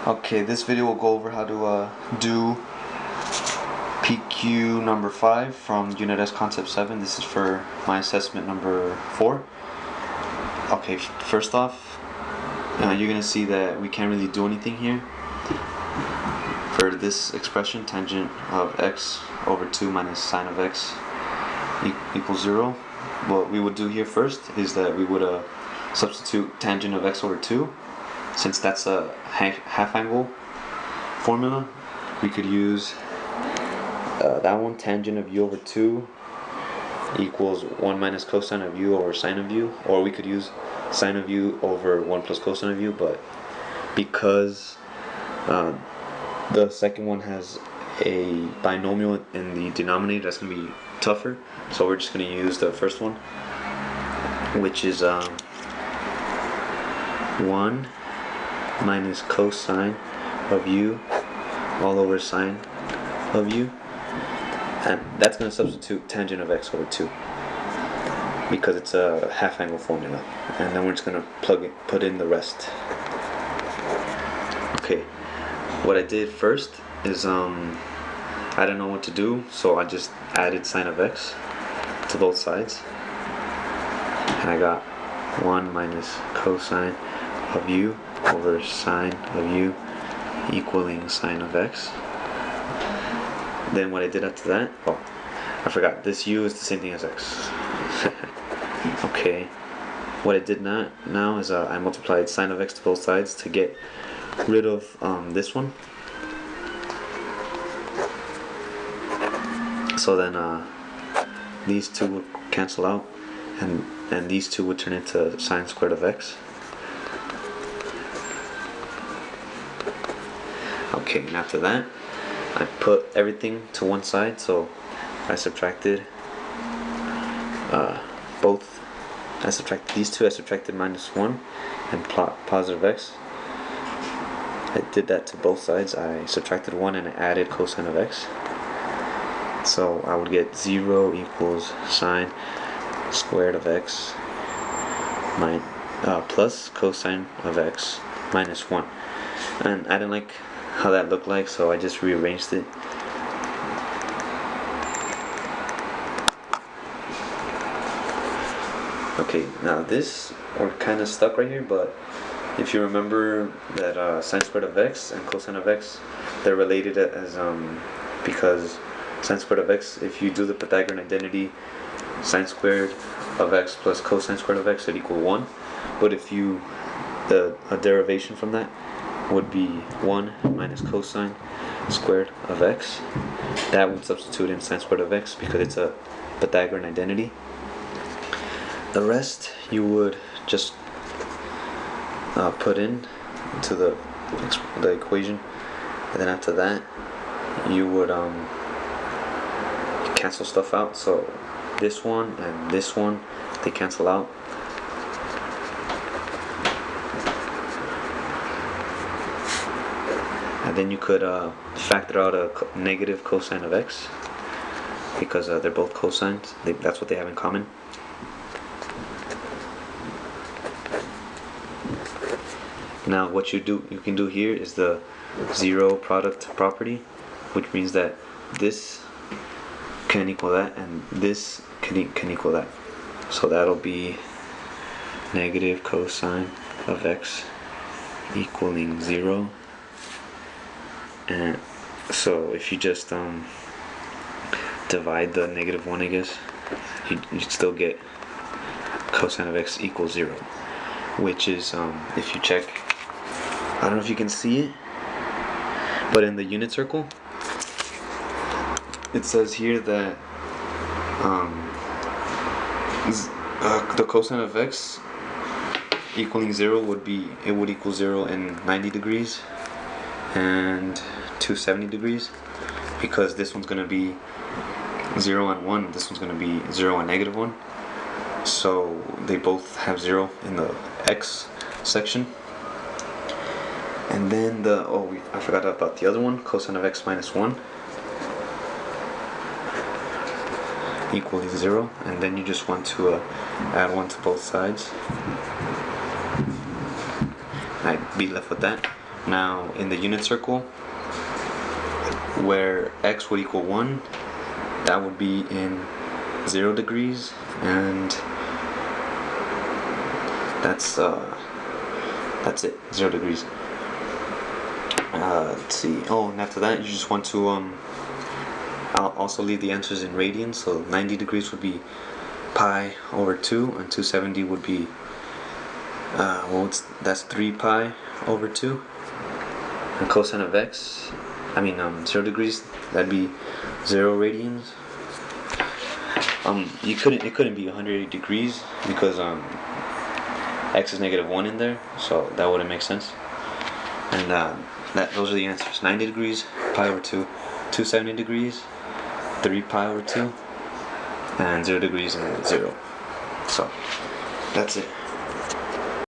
Okay, this video will go over how to do PQ number 5 from Unit S Concept 7. This is for my assessment number 4. Okay, first off, you're going to see that we can't really do anything here. For this expression, tangent of x over 2 minus sine of x equals 0. What we would do here first is that we would substitute tangent of x over 2. Since that's a half angle formula, we could use that one, tangent of u over 2 equals 1 minus cosine of u over sine of u, or we could use sine of u over 1 plus cosine of u, but because the second one has a binomial in the denominator, that's going to be tougher, so we're just going to use the first one, which is 1 minus cosine of u all over sine of u, and that's going to substitute tangent of x over 2 because it's a half angle formula, and then we're just going to put in the rest. Okay, what I did first is I didn't know what to do, so I just added sine of x to both sides, and I got 1 minus cosine of u over sine of u equaling sine of x. Then what I did after that, oh, I forgot, this u is the same thing as x. Okay, what I did now is I multiplied sine of x to both sides to get rid of this one. So then these two would cancel out, and these two would turn into sine squared of x. Okay, and after that, I put everything to one side, so I subtracted these two, I subtracted minus 1 and plot positive x. I did that to both sides, I subtracted 1 and I added cosine of x. So I would get 0 equals sine squared of x plus cosine of x minus 1. And I didn't like how that looked like, so I just rearranged it. Okay, now this, we're kind of stuck right here, but if you remember that sine squared of x and cosine of x, they're related as because sine squared of x, if you do the Pythagorean identity, sine squared of x plus cosine squared of x would equal 1, but if you a derivation from that would be 1 minus cosine squared of x. That would substitute in sine squared of x because it's a Pythagorean identity. The rest you would just put into the equation, and then after that you would cancel stuff out. So this one and this one, they cancel out. And then you could factor out a negative cosine of x because they're both cosines. That's what they have in common. Now what you can do here is the zero product property, which means that this can equal that and this can equal that. So that'll be negative cosine of x equaling 0. And so if you just divide the negative 1, I guess, you still get cosine of x equals 0, which is, if you check, I don't know if you can see it, but in the unit circle, it says here that the cosine of x equaling 0 would equal 0 in 90 degrees and 270 degrees, because this one's going to be 0 and 1, this one's going to be 0 and negative 1, so they both have 0 in the x section. And then I forgot about the other one, cosine of x minus 1 equals 0, and then you just want to add 1 to both sides. I'd be left with that. Now in the unit circle, where x would equal 1, that would be in 0 degrees, and that's it, 0 degrees. Let's see. Oh, and after that, you just want to I'll also leave the answers in radians. So 90 degrees would be pi over 2, and 270 would be that's 3 pi over 2. And cosine of x, 0 degrees, that'd be 0 radians. It couldn't be 180 degrees because x is -1 in there, so that wouldn't make sense. And those are the answers: 90 degrees, pi over 2, 270 degrees, 3 pi over 2, and 0 degrees and 0. So that's it.